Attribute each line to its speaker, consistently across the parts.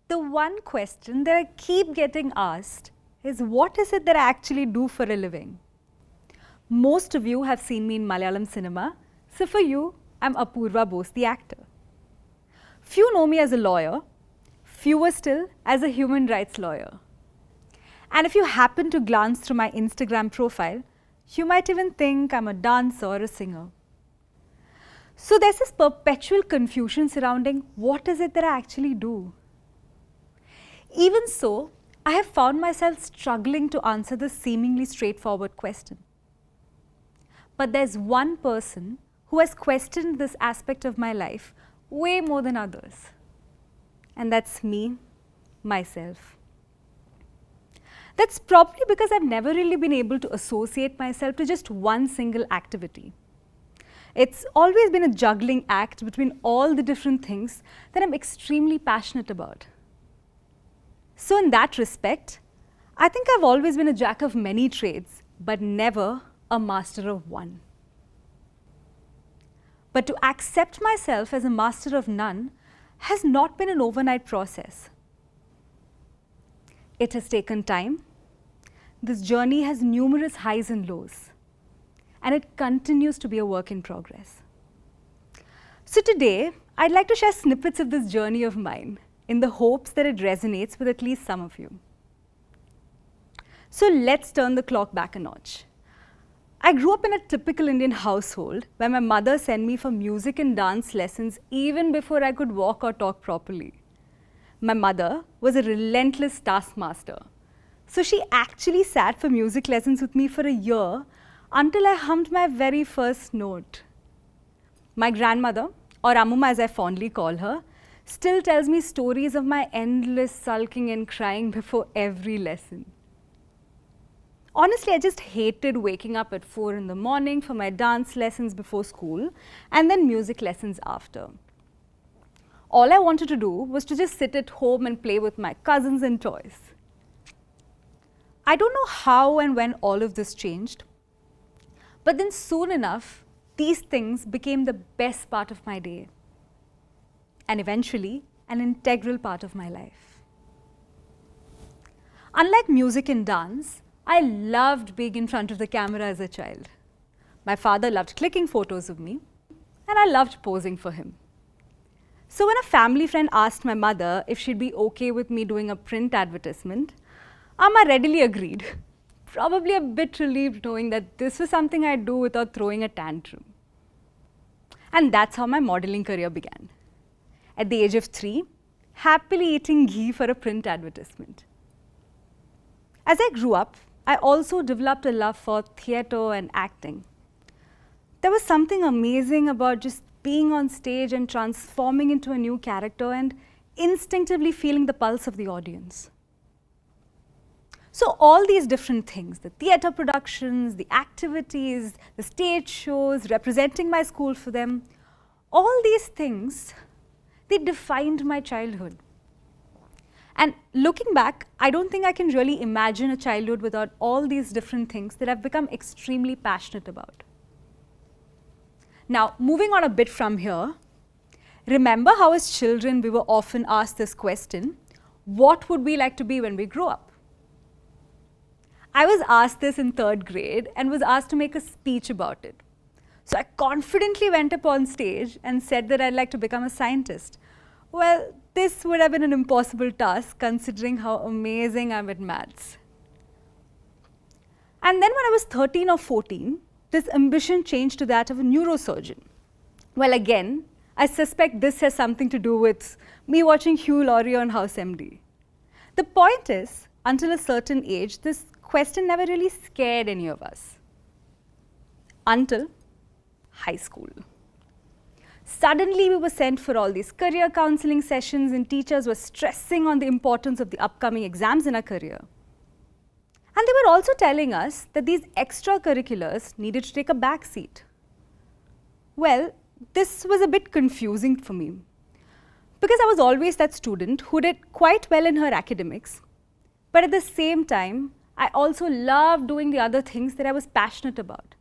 Speaker 1: The one question that I keep getting asked is, what is it that I actually do for a living? Most of you have seen me in Malayalam cinema, so for you, I'm Apoorva Bose, the actor. Few know me as a lawyer, fewer still as a human rights lawyer. And if you happen to glance through my Instagram profile, you might even think I'm a dancer or a singer. So there's this perpetual confusion surrounding what is it that I actually do. Even so, I have found myself struggling to answer this seemingly straightforward question. But there's one person who has questioned this aspect of my life way more than others. And that's me, myself. That's probably because I've never really been able to associate myself to just one single activity. It's always been a juggling act between all the different things that I'm extremely passionate about. So in that respect, I think I've always been a jack of many trades, but never a master of one. But to accept myself as a master of none has not been an overnight process. It has taken time. This journey has numerous highs and lows, and it continues to be a work in progress. So today, I'd like to share snippets of this journey of mine in the hopes that it resonates with at least some of you. So let's turn the clock back a notch. I grew up in a typical Indian household where my mother sent me for music and dance lessons even before I could walk or talk properly. My mother was a relentless taskmaster. So she actually sat for music lessons with me for a year until I hummed my very first note. My grandmother, or Ammuma as I fondly call her, still tells me stories of my endless sulking and crying before every lesson. Honestly, I just hated waking up at 4 in the morning for my dance lessons before school and then music lessons after. All I wanted to do was to just sit at home and play with my cousins and toys. I don't know how and when all of this changed, but then soon enough, these things became the best part of my day, and eventually an integral part of my life. Unlike music and dance, I loved being in front of the camera as a child. My father loved clicking photos of me, and I loved posing for him. So when a family friend asked my mother if she'd be okay with me doing a print advertisement, Amma readily agreed, probably a bit relieved knowing that this was something I'd do without throwing a tantrum. And that's how my modeling career began. At the age of 3, happily eating ghee for a print advertisement. As I grew up, I also developed a love for theatre and acting. There was something amazing about just being on stage and transforming into a new character and instinctively feeling the pulse of the audience. So all these different things, the theatre productions, the activities, the stage shows, representing my school for them, all these things, they defined my childhood. And looking back, I don't think I can really imagine a childhood without all these different things that I've become extremely passionate about. Now, moving on a bit from here, remember how as children we were often asked this question, what would we like to be when we grow up? I was asked this in 3rd grade and was asked to make a speech about it. So I confidently went up on stage and said that I'd like to become a scientist. Well, this would have been an impossible task considering how amazing I'm at maths. And then when I was 13 or 14, this ambition changed to that of a neurosurgeon. Well, again, I suspect this has something to do with me watching Hugh Laurie on House MD. The point is, until a certain age, this question never really scared any of us. Until high school. Suddenly, we were sent for all these career counseling sessions and teachers were stressing on the importance of the upcoming exams in our career. And they were also telling us that these extracurriculars needed to take a back seat. Well, this was a bit confusing for me because I was always that student who did quite well in her academics, but at the same time, I also loved doing the other things that I was passionate about.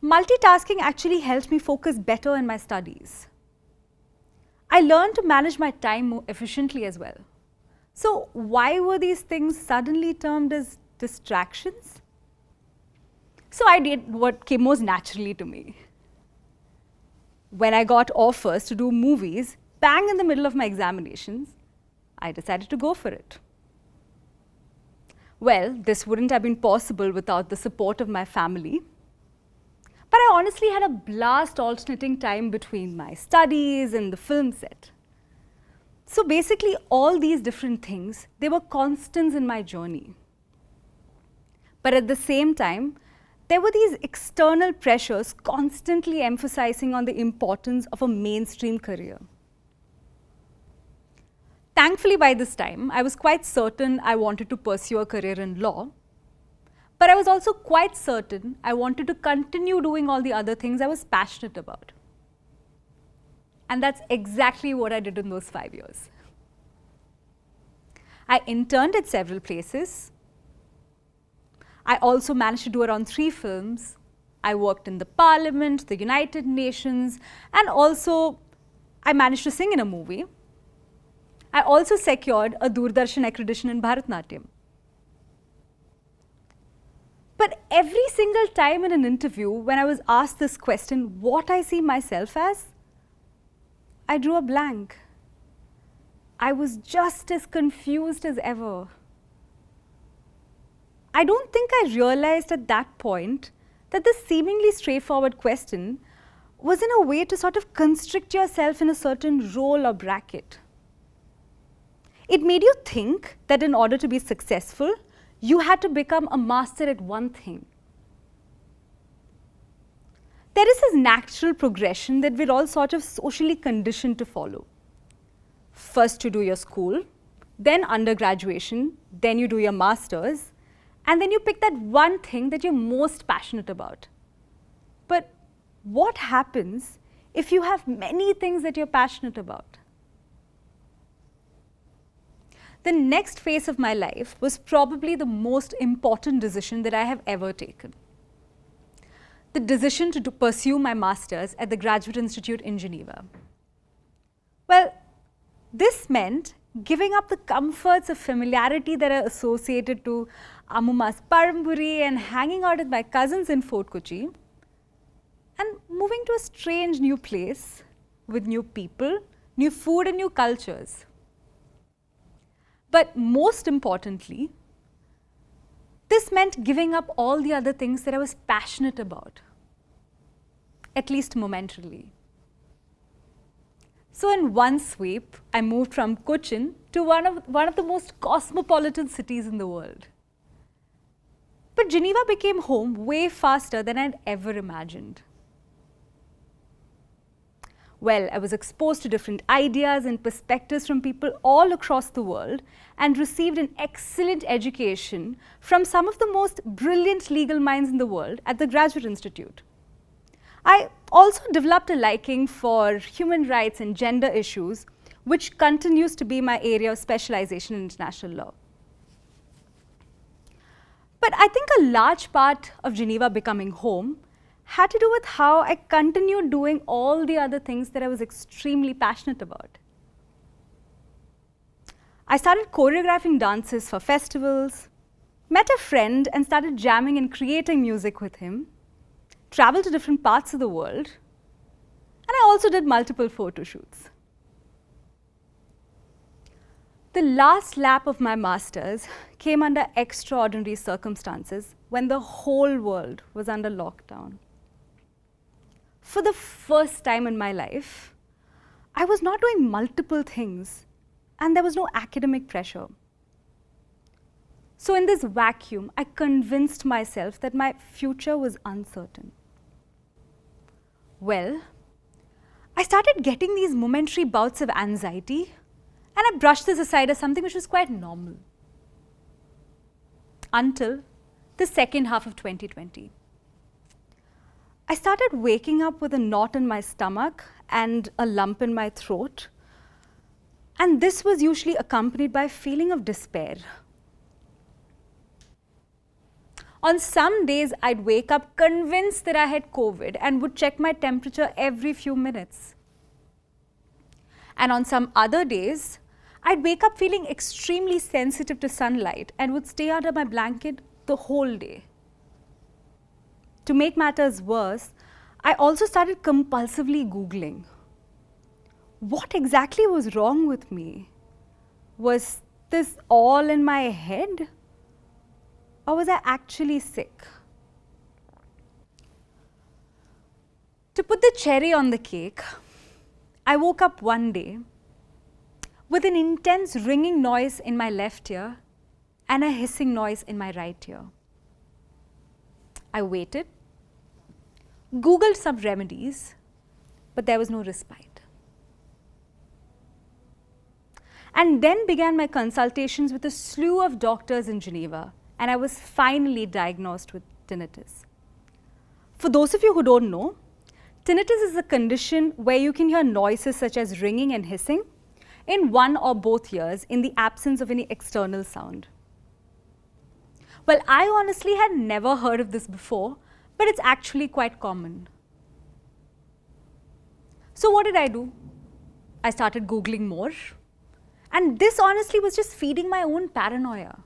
Speaker 1: Multitasking actually helped me focus better in my studies. I learned to manage my time more efficiently as well. So why were these things suddenly termed as distractions? So I did what came most naturally to me. When I got offers to do movies, bang in the middle of my examinations, I decided to go for it. Well, this wouldn't have been possible without the support of my family. But I honestly had a blast alternating time between my studies and the film set. So basically, all these different things, they were constants in my journey. But at the same time, there were these external pressures constantly emphasizing on the importance of a mainstream career. Thankfully, by this time, I was quite certain I wanted to pursue a career in law. But I was also quite certain I wanted to continue doing all the other things I was passionate about. And that's exactly what I did in those 5 years. I interned at several places. I also managed to do around 3 films. I worked in the Parliament, the United Nations, and also I managed to sing in a movie. I also secured a Doordarshan accreditation in Bharatanatyam. But every single time in an interview, when I was asked this question, what I see myself as, I drew a blank. I was just as confused as ever. I don't think I realized at that point that this seemingly straightforward question was in a way to sort of constrict yourself in a certain role or bracket. It made you think that in order to be successful, you had to become a master at one thing. There is this natural progression that we're all sort of socially conditioned to follow. First you do your school, then undergraduation, then you do your masters, and then you pick that one thing that you're most passionate about. But what happens if you have many things that you're passionate about? The next phase of my life was probably the most important decision that I have ever taken. The decision to pursue my master's at the Graduate Institute in Geneva. Well, this meant giving up the comforts of familiarity that are associated to Ammuma's Paramburi and hanging out with my cousins in Fort Kochi, and moving to a strange new place with new people, new food and new cultures. But most importantly, this meant giving up all the other things that I was passionate about, at least momentarily. So in one sweep, I moved from Cochin to one of the most cosmopolitan cities in the world. But Geneva became home way faster than I'd ever imagined. Well, I was exposed to different ideas and perspectives from people all across the world and received an excellent education from some of the most brilliant legal minds in the world at the Graduate Institute. I also developed a liking for human rights and gender issues, which continues to be my area of specialization in international law. But I think a large part of Geneva becoming home had to do with how I continued doing all the other things that I was extremely passionate about. I started choreographing dances for festivals, met a friend and started jamming and creating music with him, traveled to different parts of the world, and I also did multiple photo shoots. The last lap of my master's came under extraordinary circumstances when the whole world was under lockdown. For the first time in my life, I was not doing multiple things and there was no academic pressure. So in this vacuum, I convinced myself that my future was uncertain. Well, I started getting these momentary bouts of anxiety and I brushed this aside as something which was quite normal. Until the second half of 2020. I started waking up with a knot in my stomach and a lump in my throat. And this was usually accompanied by a feeling of despair. On some days, I'd wake up convinced that I had COVID and would check my temperature every few minutes. And on some other days, I'd wake up feeling extremely sensitive to sunlight and would stay under my blanket the whole day. To make matters worse, I also started compulsively Googling. What exactly was wrong with me? Was this all in my head? Or was I actually sick? To put the cherry on the cake, I woke up one day with an intense ringing noise in my left ear and a hissing noise in my right ear. I waited, Googled some remedies, but there was no respite. And then began my consultations with a slew of doctors in Geneva, and I was finally diagnosed with tinnitus. For those of you who don't know, tinnitus is a condition where you can hear noises such as ringing and hissing in one or both ears in the absence of any external sound. Well, I honestly had never heard of this before, but it's actually quite common. So what did I do? I started Googling more. And this honestly was just feeding my own paranoia.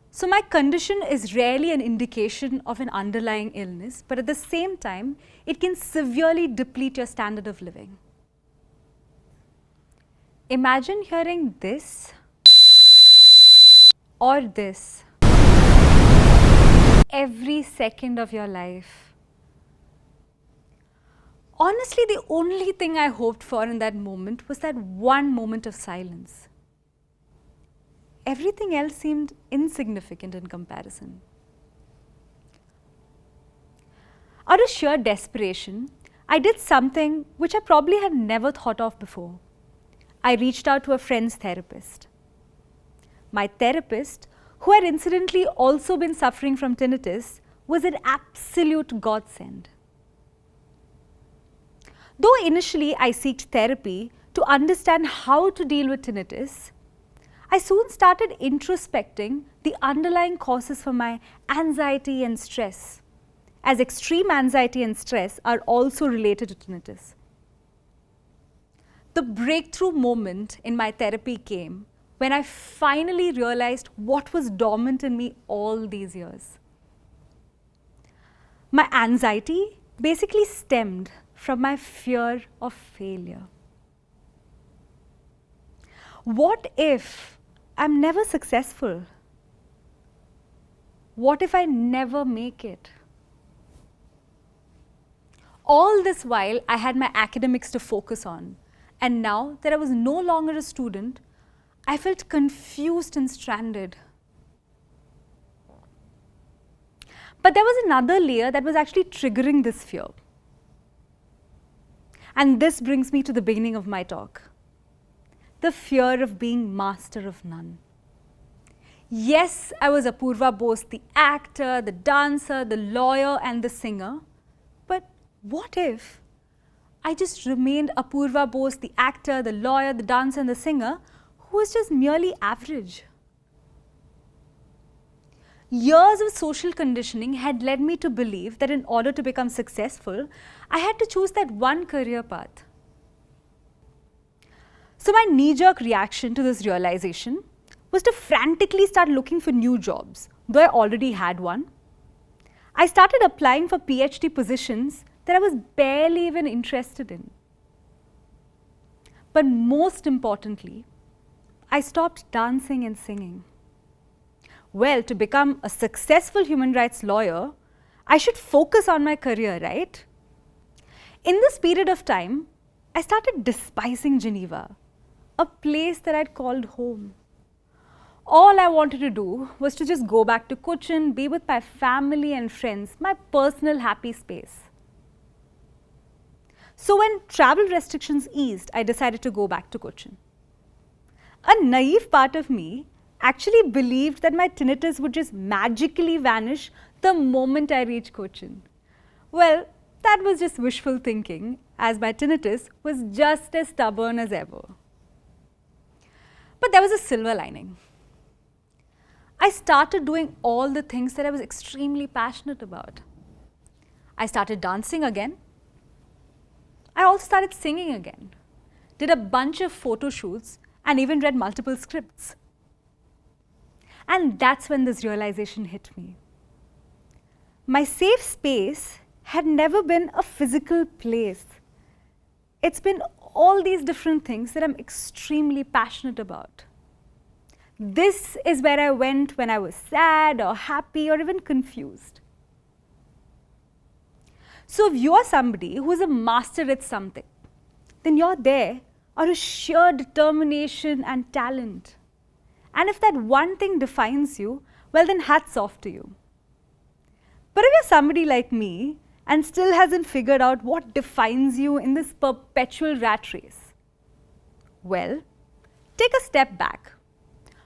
Speaker 1: So my condition is rarely an indication of an underlying illness, but at the same time, it can severely deplete your standard of living. Imagine hearing this or this every second of your life. Honestly, the only thing I hoped for in that moment was that one moment of silence. Everything else seemed insignificant in comparison. Out of sheer desperation, I did something which I probably had never thought of before. I reached out to a friend's therapist. My therapist, who had incidentally also been suffering from tinnitus, was an absolute godsend. Though initially I sought therapy to understand how to deal with tinnitus, I soon started introspecting the underlying causes for my anxiety and stress, as extreme anxiety and stress are also related to tinnitus. The breakthrough moment in my therapy came when I finally realized what was dormant in me all these years. My anxiety basically stemmed from my fear of failure. What if I'm never successful? What if I never make it? All this while, I had my academics to focus on, and now that I was no longer a student, I felt confused and stranded. But there was another layer that was actually triggering this fear. And this brings me to the beginning of my talk. The fear of being master of none. Yes, I was Apoorva Bose, the actor, the dancer, the lawyer, and the singer. But what if I just remained Apoorva Bose, the actor, the lawyer, the dancer, and the singer, who was just merely average? Years of social conditioning had led me to believe that in order to become successful, I had to choose that one career path. So my knee-jerk reaction to this realization was to frantically start looking for new jobs, though I already had one. I started applying for PhD positions that I was barely even interested in. But most importantly, I stopped dancing and singing. Well, to become a successful human rights lawyer, I should focus on my career, right? In this period of time, I started despising Geneva, a place that I'd called home. All I wanted to do was to just go back to Cochin, be with my family and friends, my personal happy space. So when travel restrictions eased, I decided to go back to Cochin. A naive part of me actually believed that my tinnitus would just magically vanish the moment I reached Cochin. Well, that was just wishful thinking, as my tinnitus was just as stubborn as ever. But there was a silver lining. I started doing all the things that I was extremely passionate about. I started dancing again. I also started singing again, did a bunch of photo shoots, and even read multiple scripts. And that's when this realization hit me. My safe space had never been a physical place. It's been all these different things that I'm extremely passionate about. This is where I went when I was sad or happy or even confused. So if you're somebody who's a master at something, then you're there out of sheer determination and talent. And if that one thing defines you, well then hats off to you. But if you're somebody like me and still hasn't figured out what defines you in this perpetual rat race, well, take a step back.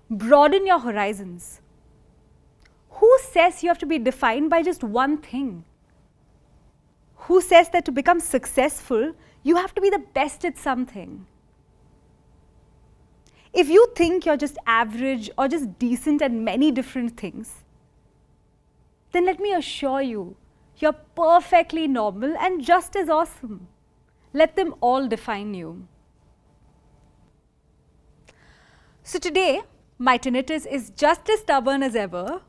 Speaker 1: Broaden your horizons. Who says you have to be defined by just one thing? Who says that to become successful, you have to be the best at something? If you think you're just average or just decent at many different things, then let me assure you, you're perfectly normal and just as awesome. Let them all define you. So today, my tinnitus is just as stubborn as ever,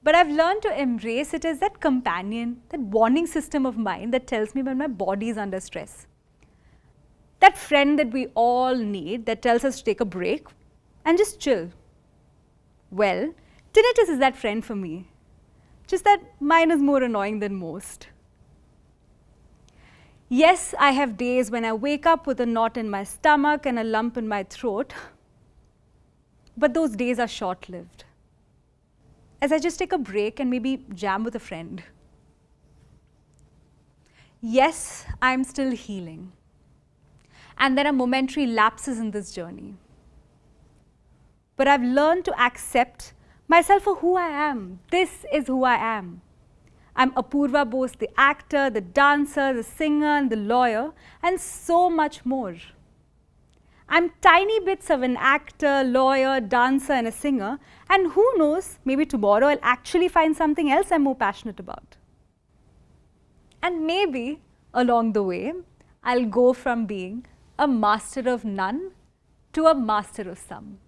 Speaker 1: but I've learned to embrace it as that companion, that warning system of mine that tells me when my body is under stress. That friend that we all need that tells us to take a break and just chill. Well, tinnitus is that friend for me, just that mine is more annoying than most. Yes, I have days when I wake up with a knot in my stomach and a lump in my throat, but those days are short-lived, as I just take a break and maybe jam with a friend. Yes, I'm still healing, and there are momentary lapses in this journey. But I've learned to accept myself for who I am. This is who I am. I'm Apoorva Bose, the actor, the dancer, the singer, and the lawyer, and so much more. I'm tiny bits of an actor, lawyer, dancer, and a singer, and who knows, maybe tomorrow I'll actually find something else I'm more passionate about. And maybe, along the way, I'll go from being a master of none to a master of some.